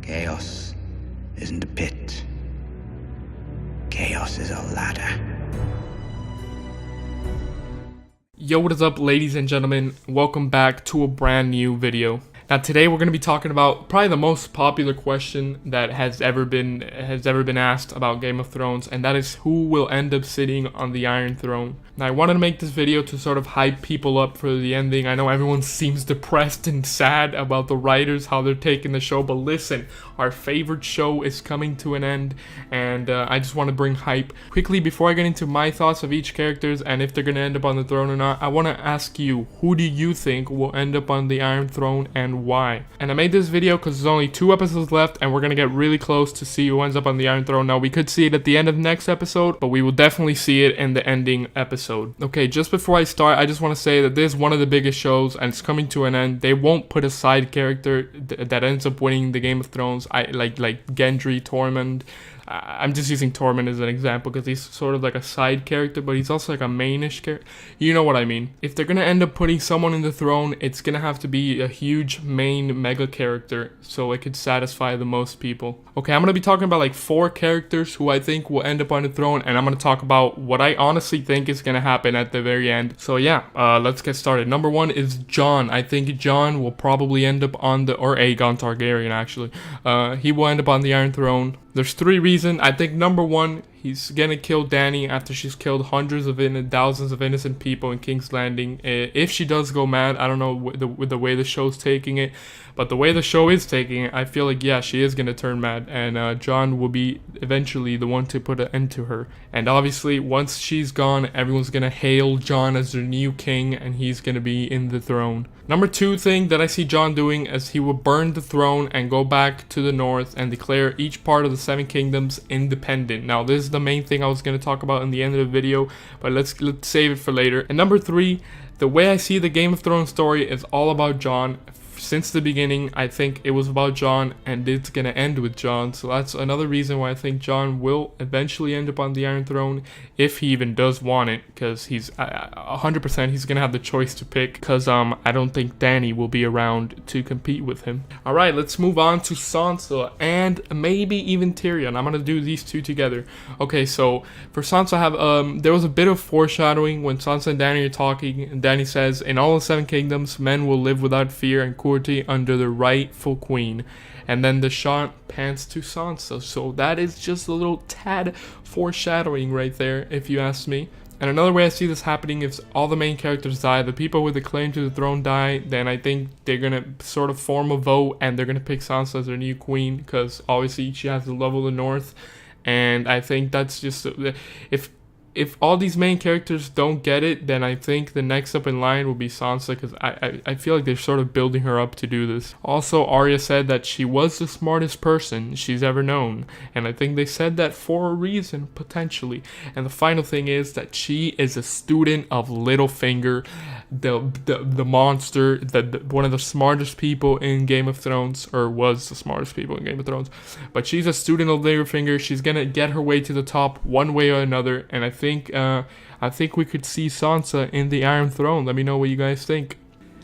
Chaos isn't a pit. Chaos is a ladder. Yo, what is up, ladies and gentlemen? Welcome back to a brand new video. Now today we're going to be talking about probably the most popular question that has ever been asked about Game of Thrones, and that is who will end up sitting on the Iron Throne. Now I wanted to make this video to sort of hype people up for the ending. I know everyone seems depressed and sad about the writers, how they're taking the show, but listen, our favorite show is coming to an end, and I just want to bring hype. Quickly, before I get into my thoughts of each characters and if they're going to end up on the throne or not, I want to ask you, who do you think will end up on the Iron Throne and why? And I made this video because there's only 2 episodes left and we're going to get really close to see who ends up on the Iron Throne. Now we could see it at the end of the next episode, but we will definitely see it in the ending episode. Okay, just before I start, I just want to say that this is one of the biggest shows and it's coming to an end. They won't put a side character that ends up winning the Game of Thrones. I like Gendry, Tormund. I'm just using Tormund as an example because he's sort of like a side character, but he's also like a mainish character. You know what I mean. If they're going to end up putting someone in the throne, it's going to have to be a huge main mega character so it could satisfy the most people. Okay, I'm going to be talking about like 4 characters who I think will end up on the throne, and I'm going to talk about what I honestly think is going to happen at the very end. So yeah, let's get started. Number 1 is Jon. I think Jon will probably end up on or Aegon Targaryen actually. He will end up on the Iron Throne. There's 3 reasons. I think number 1, he's gonna kill Dany after she's killed hundreds of thousands of innocent people in King's Landing. If she does go mad, I don't know with the way the show's taking it, but the way the show is taking it, I feel like, yeah, she is gonna turn mad, and Jon will be eventually the one to put an end to her. And obviously, once she's gone, everyone's gonna hail Jon as their new king, and he's gonna be in the throne. Number 2 thing that I see Jon doing is he will burn the throne and go back to the north and declare each part of the 7 kingdoms independent. Now, this is the main thing I was going to talk about in the end of the video, but let's save it for later. And number 3, the way I see the Game of Thrones story is all about Jon. Since the beginning, I think it was about Jon, and it's going to end with Jon. So that's another reason why I think Jon will eventually end up on the Iron Throne, if he even does want it, because he's 100% he's going to have the choice to pick, because I don't think Dany will be around to compete with him. Alright, let's move on to Sansa, and maybe even Tyrion. I'm going to do these 2 together. Okay, so for Sansa, I have, there was a bit of foreshadowing when Sansa and Dany are talking, and Dany says, in all the 7 kingdoms, men will live without fear and under the rightful queen. And then the shot pans to Sansa, so that is just a little tad foreshadowing right there, if you ask me. And another way I see this happening is all the main characters die, the people with the claim to the throne die, then I think they're gonna sort of form a vote and they're gonna pick Sansa as their new queen, because obviously she has the love of the north. And I think that's just, if all these main characters don't get it, then I think the next up in line will be Sansa, because I feel like they're sort of building her up to do this. Also, ARYA said that she was the smartest person she's ever known, and I think they said that for a reason, potentially. And the final thing is that she is a student of Littlefinger, the monster, one of the smartest people in Game of Thrones, or was the smartest people in Game of Thrones. But she's a student of Littlefinger. She's gonna get her way to the top one way or another, and I think we could see Sansa in the Iron Throne. Let me know what you guys think.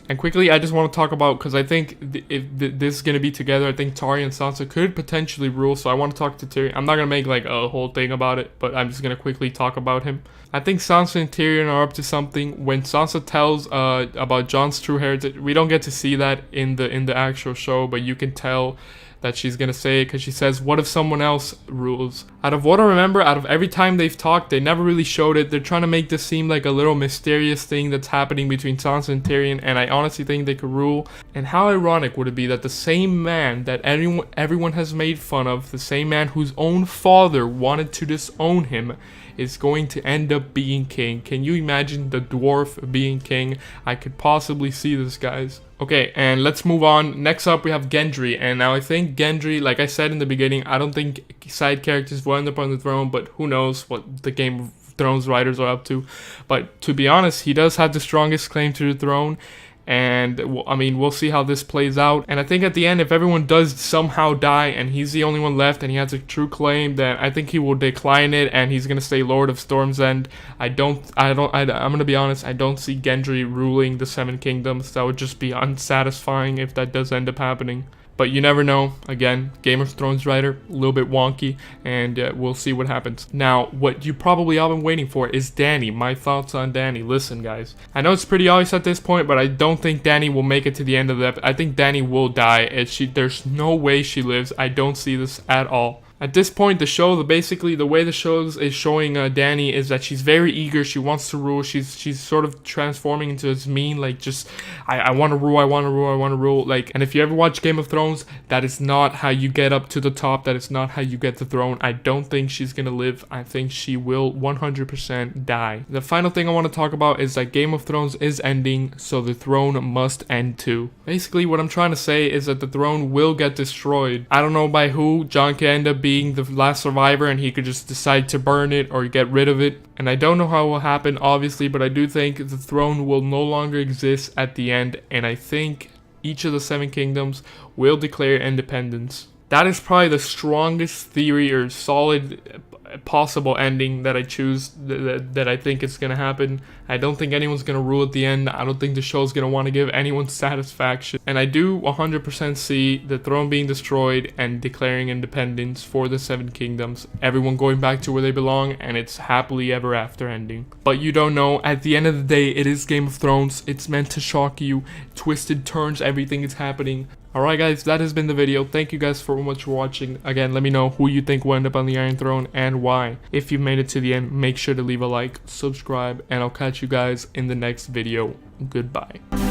And quickly, I just want to talk about, because I think if this is going to be together, I think Tyrion and Sansa could potentially rule, so I want to talk to Tyrion. I'm not going to make like a whole thing about it, but I'm just going to quickly talk about him. I think Sansa and Tyrion are up to something. When Sansa tells about Jon's true heritage, we don't get to see that in the actual show, but you can tell that she's gonna say it, because she says, what if someone else rules? Out of what I remember, out of every time they've talked, they never really showed it. They're trying to make this seem like a little mysterious thing that's happening between Sansa and Tyrion, and I honestly think they could rule. And how ironic would it be that the same man that everyone has made fun of, the same man whose own father wanted to disown him, is going to end up being king. Can you imagine the dwarf being king? I could possibly see this, guys. Okay, and let's move on. Next up, we have Gendry. And now I think Gendry, like I said in the beginning, I don't think side characters will end up on the throne, but who knows what the Game of Thrones writers are up to. But to be honest, he does have the strongest claim to the throne. And I mean, we'll see how this plays out. And I think at the end, if everyone does somehow die and he's the only one left and he has a true claim, then I think he will decline it and he's gonna stay Lord of Storm's End. I'm gonna be honest, I don't see Gendry ruling the Seven Kingdoms. That would just be unsatisfying if that does end up happening. But you never know. Again, Game of Thrones writer, a little bit wonky, and we'll see what happens. Now, what you probably all been waiting for is Dany. My thoughts on Dany. Listen, guys. I know it's pretty obvious at this point, but I don't think Dany will make it to the end of the episode. I think Dany will die. There's no way she lives. I don't see this at all. At this point, the show, basically the way the show is showing Dany is that she's very eager. She wants to rule. She's sort of transforming into this mean, like, just I want to rule, I want to rule, I want to rule. Like, and if you ever watch Game of Thrones, that is not how you get up to the top. That is not how you get the throne. I don't think she's gonna live. I think she will 100% die. The final thing I want to talk about is that Game of Thrones is ending, so the throne must end too. Basically, what I'm trying to say is that the throne will get destroyed. I don't know by who. Jon could end up being the last survivor and he could just decide to burn it or get rid of it, and I don't know how it will happen, obviously, but I do think the throne will no longer exist at the end, and I think each of the 7 kingdoms will declare independence. That is probably the strongest theory or solid possible ending that I choose, that I think is going to happen. I don't think anyone's going to rule at the end. I don't think the show's going to want to give anyone satisfaction. And I do 100% see the throne being destroyed and declaring independence for the 7 kingdoms. Everyone going back to where they belong, and it's happily ever after ending. But you don't know. At the end of the day, it is Game of Thrones. It's meant to shock you. Twisted turns, everything is happening. Alright guys, that has been the video. Thank you guys so much for watching. Again, let me know who you think will end up on the Iron Throne and why. If you've made it to the end, make sure to leave a like, subscribe, and I'll catch you guys in the next video. Goodbye.